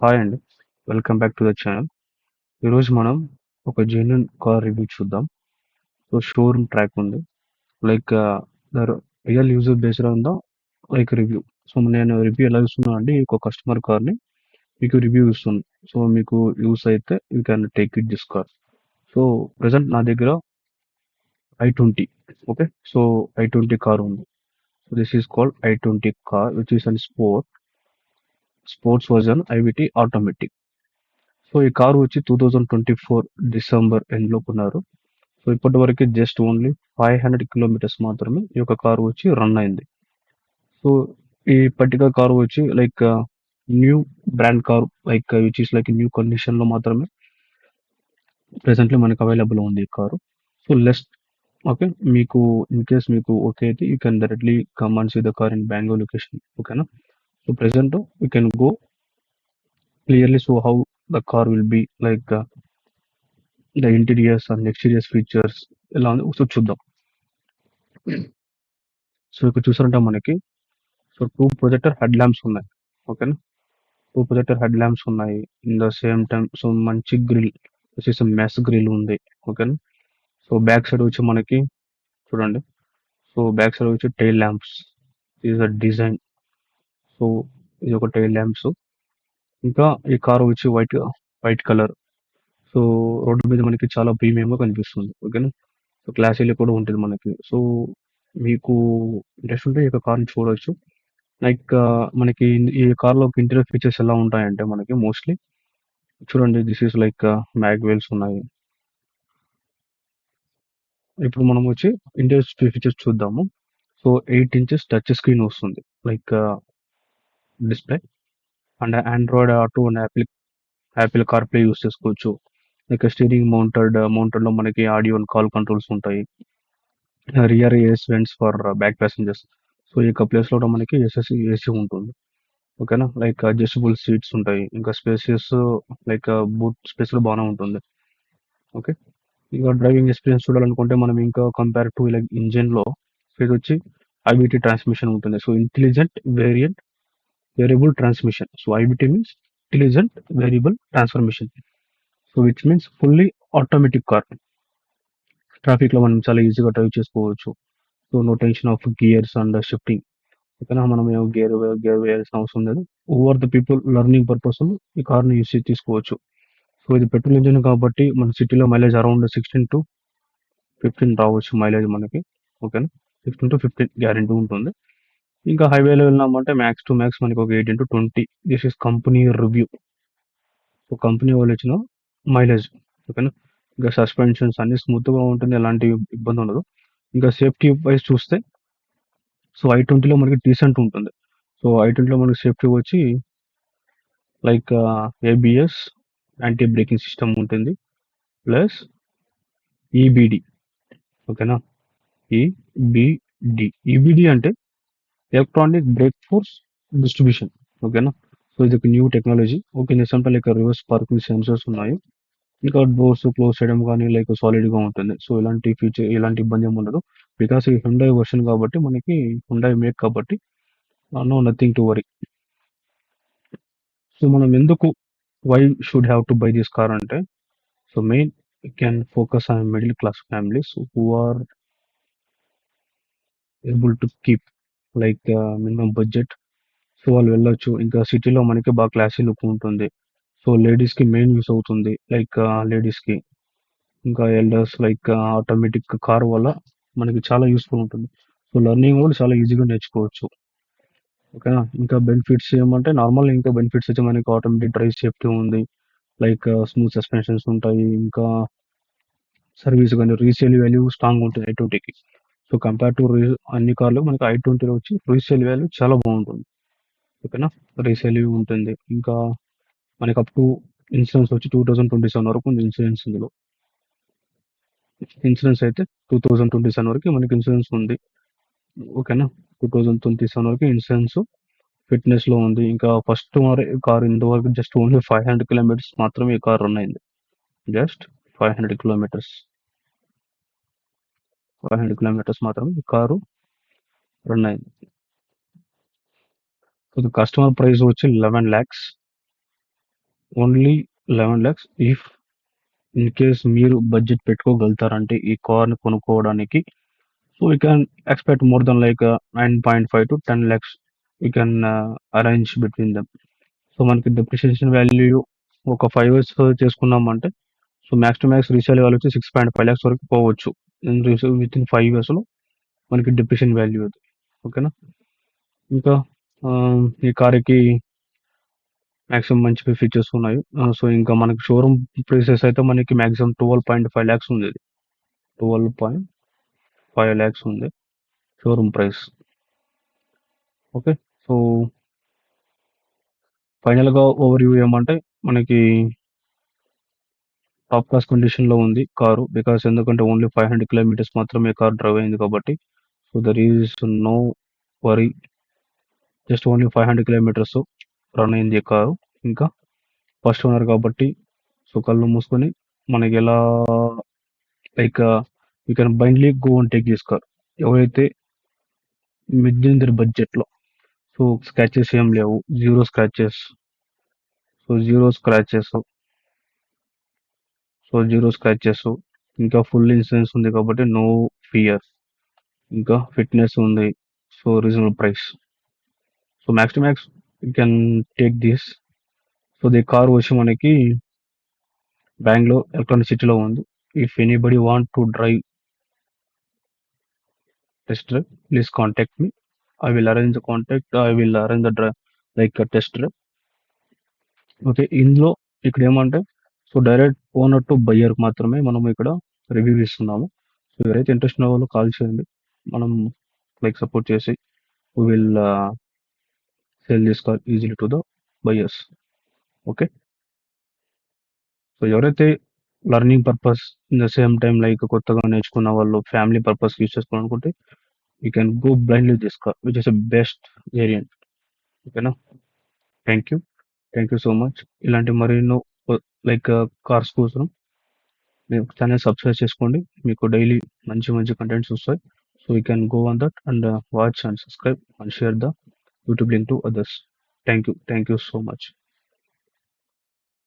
Hi అండి. Welcome back to the channel. ఈరోజు మనం ఒక జెన్యూన్ కార్ రివ్యూ చూద్దాం. సో షోరూమ్ ట్రాక్ ఉంది. Like the real user based on the review. So నేను రివ్యూ ఎలా ఇస్తున్నాను అంటే ఒక కస్టమర్ కార్ని మీకు రివ్యూ ఇస్తుంది. సో మీకు యూస్ అయితే you can take it this car. So present నా దగ్గర i20. Okay, so i20 car ఉంది. So this is called i20 car which is an sports version IVT automatic. So ఈ car వచ్చి 2024 December ఎండ్లో కొన్నారు. So ఇప్పటి వరకు జస్ట్ ఓన్లీ 500 కిలోమీటర్స్ మాత్రమే ఈ యొక్క కారు వచ్చి రన్ అయింది. సో ఈ పర్టికులర్ కారు వచ్చి like new brand car, like which is like new condition లో మాత్రమే ప్రెసెంట్లీ మనకు అవైలబుల్ ఉంది ఈ కారు. సో లెస్ ఓకే, మీకు ఇన్ కేస్ మీకు ఓకే అయితే you can directly come and see the car in Bengaluru location. ఓకేనా? So present you can go clearly so how the car will be like the interiors and exteriors features ఎలా ఉంది so చూద్దాం. So ఇక్కడ చూసారంటే మనకి so two projector head lamps ఉన్నాయి. ఓకేనా? Two projector head lamps ఉన్నాయి. In the same time so మంచి గ్రిల్ వచ్చేసి మెస్ గ్రిల్ ఉంది. ఓకేనా? సో బ్యాక్ సైడ్ వచ్చి మనకి చూడండి. సో బ్యాక్ సైడ్ వచ్చి tile lamps is a design. So ఇది ఒక టైల్ ల్యాంప్స్. ఇంకా ఈ కార్ వచ్చి వైట్ కలర్. సో రోడ్డు మీద మనకి చాలా ప్రీమియం గా కనిపిస్తుంది. ఓకేనా? సో క్లాసీలో కూడా ఉంటుంది మనకి. సో మీకు ఇంట్రెస్ట్ ఉంటే ఈ యొక్క కార్ని చూడొచ్చు. లైక్ మనకి ఈ కార్ లో ఇంటీరియర్ ఫీచర్స్ ఎలా ఉంటాయంటే మనకి మోస్ట్లీ చూడండి. This is like mag wheels ఉన్నాయి. ఇప్పుడు మనం వచ్చి ఇంటీరియర్ ఫీచర్స్ చూద్దాము. సో 8 ఇంచెస్ టచ్ స్క్రీన్ వస్తుంది, like display. And Android Auto and Apple CarPlay use చేసుకోవచ్చు. లైక్ స్టీరింగ్ మౌంటెడ్ లో మనకి ఆడియో అండ్ కాల్ కంట్రోల్స్ ఉంటాయి. Rear AC vents for back passengers. So ఈ యొక్క ప్లేస్ లో కూడా మనకి ఏసీ ఉంటుంది. ఓకేనా? లైక్ అడ్జస్టబుల్ సీట్స్ ఉంటాయి. ఇంకా స్పేసియస్ లైక్ బూట్ స్పేస్ లో బాగానే ఉంటుంది. ఓకే, ఇంకా డ్రైవింగ్ ఎక్స్పీరియన్స్ చూడాలనుకుంటే మనం ఇంకా కంపేర్ టు లైక్ ఇంజిన్ లో ఇది వచ్చి ఐబిటి ట్రాన్స్మిషన్ ఉంటుంది. So intelligent variable transmission. So IVT means intelligent variable transformation. So which means fully automatic car. Traffic లో మనం చాలా ఈజీగా డ్రైవ్ చేసుకోవచ్చు. So no tension of gears and shifting. ఓకేనా? మనం గేర్ వేయాల్సిన అవసరం లేదు. Over the people learning purpose ఈ కార్ని యూస్ తీసుకోవచ్చు. సో ఇది పెట్రోల్ ఇంజిన్ కాబట్టి మన సిటీలో మైలేజ్ అరౌండ్ 16 to 15 రావచ్చు మైలేజ్ మనకి. ఓకేనా? 16 to 15 గ్యారెంటీ ఉంటుంది. ఇంకా హైవేలో వెళ్ళినామంటే మ్యాక్స్ టు మ్యాక్స్ మనకి ఒక 18 to 20. This is company review. So company వాళ్ళు ఇచ్చిన మైలేజ్. ఓకేనా? ఇంకా సస్పెన్షన్స్ అన్ని స్మూత్ గా ఉంటుంది, ఎలాంటి ఇబ్బంది ఉండదు. ఇంకా సేఫ్టీ వైజ్ చూస్తే సో i20లో మనకి డీసెంట్ ఉంటుంది. సో i20లో మనకి సేఫ్టీ వచ్చి like ABS anti braking system ఉంటుంది, ప్లస్ ఈబిడి. ఓకేనా? ఈబిడి అంటే ఎలక్ట్రానిక్ బ్రేక్ ఫోర్స్ డిస్ట్రిబ్యూషన్. ఓకేనా? సో ఇది ఒక న్యూ టెక్నాలజీ. ఓకే, నిజంగా లైక్ రివర్స్ పార్కింగ్ సెన్సర్స్ ఉన్నాయి. ఇంకా డోర్స్ క్లోజ్ చేయడం కానీ లైక్ సాలిడ్ గా ఉంటుంది. సో ఎలాంటి ఇబ్బంది ఏమి ఉండదు. బికాస్ ఈ హుండై వర్షన్ కాబట్టి మనకి హుండై మేక్ కాబట్టి no nothing to worry. So మనం ఎందుకు why should have to buy this car అంటే so main can focus on middle class families who are able to keep like minimum budget. So వాళ్ళు వెళ్ళొచ్చు. ఇంకా సిటీలో మనకి బాగా క్లాసీ లుక్ ఉంటుంది. సో లేడీస్ కి మెయిన్ యూస్ అవుతుంది, లైక్ లేడీస్ కి. ఇంకా ఎల్డర్స్ లైక్ ఆటోమేటిక్ కార్ వల్ల మనకి చాలా యూస్ఫుల్ ఉంటుంది. సో లెర్నింగ్ కూడా చాలా ఈజీగా నేర్చుకోవచ్చు. ఓకేనా? ఇంకా బెనిఫిట్స్ ఏమంటే నార్మల్ ఇంకా బెనిఫిట్స్ అయితే మనకి ఆటోమేటిక్ డ్రైవ్ సేఫ్టీ ఉంది, లైక్ స్మూత్ సస్పెన్షన్స్ ఉంటాయి. ఇంకా సర్వీస్ కానీ రీసేల్ వాల్యూ స్ట్రాంగ్ ఉంటుంది i20కి. సో కంపేర్ టు అన్ని కార్లు మనకి i20లో వచ్చి రీసేల్ వాల్యూ చాలా బాగుంటుంది. ఓకేనా? రీసేల్ ఉంటుంది. ఇంకా మనకి అప్ టు ఇన్సూరెన్స్ వచ్చి 2027 వరకు ఉంది ఇన్సూరెన్స్ ఇందులో. ఇన్సూరెన్స్ అయితే 2027 వరకు మనకి ఇన్సూరెన్స్ ఉంది. ఓకేనా? 2027 వరకు ఇన్సూరెన్స్ ఫిట్నెస్ లో ఉంది. ఇంకా ఫస్ట్ కార్ ఇంతవరకు జస్ట్ ఓన్లీ 500 కిలోమీటర్స్ మాత్రమే ఈ కార్ రన్ అయింది. Just 500 kilometres. 500 కిలోమీటర్స్ మాత్రమే ఈ కారు రన్ అయింది. సో కస్టమర్ ప్రైస్ వచ్చి 11 lakhs. Only 11 lakhs if in case మీరు బడ్జెట్ పెట్టుకోగలుగుతారంటే ఈ కార్ని కొనుక్కోవడానికి. So you can expect more than like 9.5 to 10 lakhs you can arrange between them. So మనకి డిప్రిషియేషన్ వాల్యూ ఒక 5 years చేసుకున్నామంటే so max to max resale value వచ్చి 6.5 lakhs వరకు పోవచ్చు విత్ ఇన్ 5 yearsలో మనకి డిప్రిషియేషన్ వాల్యూ అది. ఓకేనా. ఇంకా ఈ కార్కి మ్యాక్సిమం మంచి ఫీచర్స్ ఉన్నాయి. సో ఇంకా మనకి షోరూమ్ ప్రైసెస్ అయితే మనకి మ్యాక్సిమం 12.5 lakhs ఉంది. 12.5 lakhs ఉంది షోరూమ్ ప్రైస్. ఓకే. సో ఫైనల్గా ఓవర్ వ్యూ ఏమంటే మనకి టాప్ క్లాస్ కండిషన్లో ఉంది కారు. బికాస్ ఎందుకంటే ఓన్లీ 500 kilometers మాత్రమే కార్ డ్రైవ్ అయింది కాబట్టి. So there is no worry, just only 500 kilometers run అయింది కారు. ఇంకా ఫస్ట్ ఓనర్ కాబట్టి సో కళ్ళు మూసుకొని మనకి ఎలా like you can blindly go and take this car. ఎవరైతే మిడ్ బడ్జెట్లో సో స్క్రాచెస్ ఏం లేవు, జీరో స్క్రాచెస్, ఇంకా ఫుల్ ఇన్సూరెన్స్ ఉంది కాబట్టి నో ఫియర్, ఇంకా ఫిట్నెస్ ఉంది, so reasonable price. So max to max you can take this. So the car వచ్చి మనకి బెంగళూరు ఎలక్ట్రానిక్ సిటీలో ఉంది. If anybody want to drive test drive, please contact me. I will arrange the contact, I will arrange the drive like test drive. Okay. ఇందులో ఇక్కడ ఏమంటే so direct owner to buyer మాత్రమే మనం ఇక్కడ రివ్యూ ఇస్తున్నాము. So ఎవరైతే interest ఉన్న వాళ్ళు కాల్ చేయండి, మనం లైక్ సపోర్ట్ చేసి we will sale this car easily to the buyers. Okay. So ఎవరైతే learning purpose in the same time like కొత్తగా నేర్చుకున్న వాళ్ళు ఫ్యామిలీ పర్పస్ యూస్ చేసుకోవాలనుకుంటే you can go blindly this car which is a best variant. ఓకేనా. Thank you. Thank you so much. ఇలాంటి మరెన్నో like cars కోసం మీరు ఛానల్ సబ్స్క్రైబ్ చేసుకోండి. మీకు డైలీ మంచి మంచి కంటెంట్స్ వస్తాయి. So you can go on that and watch and subscribe and share the YouTube link to others. Thank you so much.